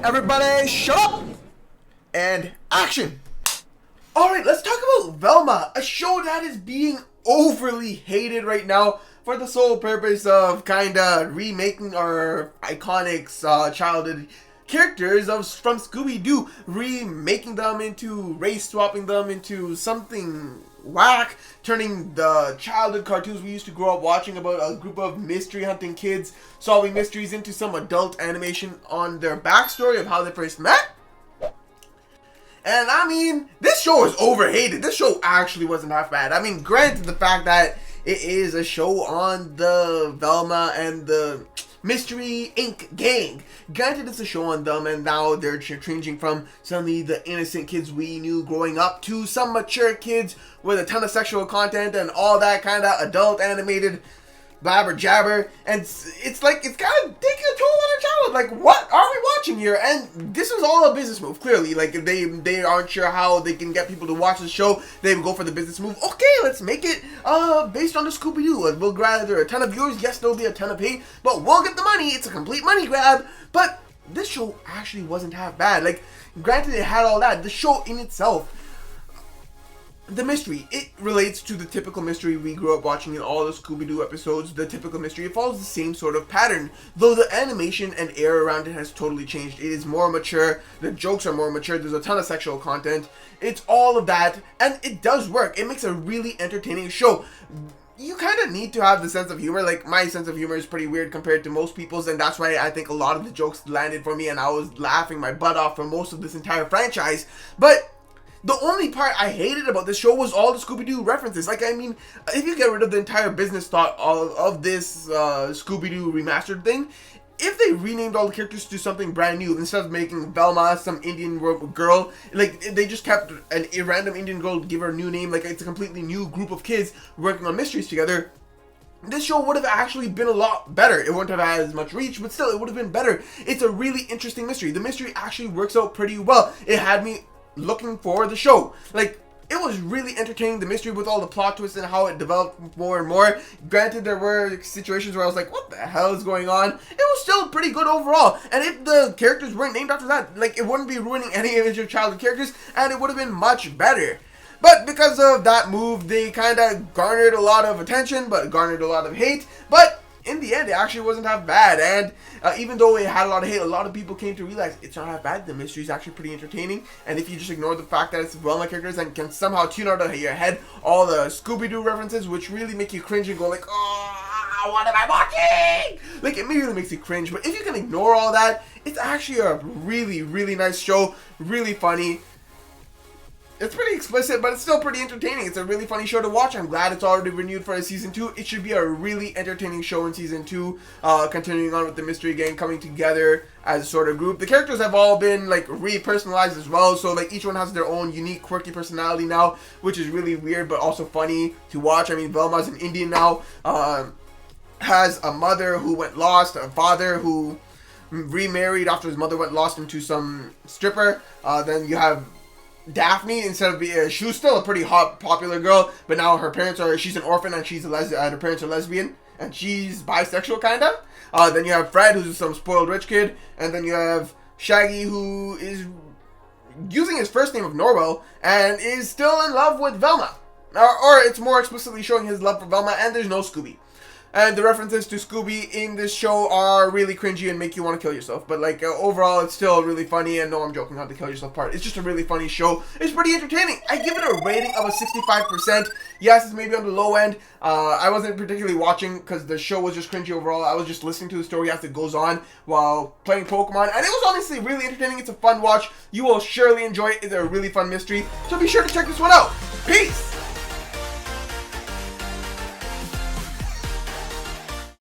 Everybody shut up and action. Alright, let's talk about Velma, a show that is being overly hated right now for the sole purpose of kinda remaking our iconic childhood characters from Scooby Doo, remaking them into, race swapping them into something whack, turning the childhood cartoons we used to grow up watching about a group of mystery hunting kids solving mysteries into some adult animation on their backstory of how they first met. And I mean, this show is overhated. This show actually wasn't half bad. I mean, granted the fact that it is a show on the Velma and the Mystery Inc. gang. Granted, it's a show on them, and now they're changing from suddenly the innocent kids we knew growing up to some mature kids with a ton of sexual content and all that kind of adult animated blabber jabber, and it's like it's kind of taking a toll on our childhood. Like, what are we watching here? And this was all a business move, clearly. Like, they aren't sure how they can get people to watch the show. They would go for the business move. Okay, let's make it based on the Scooby Doo. We'll gather a ton of viewers. Yes, there'll be a ton of hate, but we'll get the money. It's a complete money grab. But this show actually wasn't half bad. Like, granted, it had all that. The show in itself, the mystery, it relates to the typical mystery we grew up watching in all the Scooby-Doo episodes. The typical mystery, it follows the same sort of pattern, though the animation and air around it has totally changed. It is more mature, the jokes are more mature, there's a ton of sexual content, it's all of that, and it does work. It makes a really entertaining show. You kind of need to have the sense of humor. Like, my sense of humor is pretty weird compared to most people's, and that's why I think a lot of the jokes landed for me, and I was laughing my butt off for most of this entire franchise. But the only part I hated about this show was all the Scooby-Doo references. Like, I mean, if you get rid of the entire business thought of this Scooby-Doo remastered thing, if they renamed all the characters to something brand new, instead of making Velma some Indian girl, like, they just kept a random Indian girl, give her a new name, like, it's a completely new group of kids working on mysteries together, this show would have actually been a lot better. It wouldn't have had as much reach, but still, it would have been better. It's a really interesting mystery. The mystery actually works out pretty well. It had me looking for the show. Like, it was really entertaining, the mystery with all the plot twists and how it developed more and more. Granted, there were situations where I was like, what the hell is going on? It was still pretty good overall. And if the characters weren't named after that, like, it wouldn't be ruining any of your childhood characters, and it would have been much better. But because of that move, they kind of garnered a lot of attention, but garnered a lot of hate. But in the end, it actually wasn't half bad, and even though it had a lot of hate, a lot of people came to realize it's not half bad. The mystery is actually pretty entertaining, and if you just ignore the fact that it's Velma characters and can somehow tune out of your head all the Scooby-Doo references, which really make you cringe and go like, oh, what am I watching? Like, it really makes you cringe, but if you can ignore all that, it's actually a really, really nice show, really funny. It's pretty explicit, but it's still pretty entertaining. It's a really funny show to watch. I'm glad it's already renewed for a season 2. It should be a really entertaining show in season 2, continuing on with the mystery gang coming together as a sort of group. The characters have all been, like, re-personalized as well, so, like, each one has their own unique, quirky personality now, which is really weird, but also funny to watch. I mean, Velma's an Indian now, has a mother who went lost, a father who remarried after his mother went lost into some stripper. Then you have Daphne, instead of being, she was still a pretty hot, popular girl, but now her parents are, she's an orphan and she's her parents are lesbian, and she's bisexual, kind of. Then you have Fred, who's some spoiled rich kid, and then you have Shaggy, who is using his first name of Norwell, and is still in love with Velma. Or it's more explicitly showing his love for Velma, and there's no Scooby. And the references to Scooby in this show are really cringy and make you want to kill yourself. But, like, overall, it's still really funny. And no, I'm joking on the kill yourself part. It's just a really funny show. It's pretty entertaining. I give it a rating of a 65%. Yes, it's maybe on the low end. I wasn't particularly watching because the show was just cringy overall. I was just listening to the story as it goes on while playing Pokemon. And it was honestly really entertaining. It's a fun watch. You will surely enjoy it. It's a really fun mystery. So be sure to check this one out. Peace!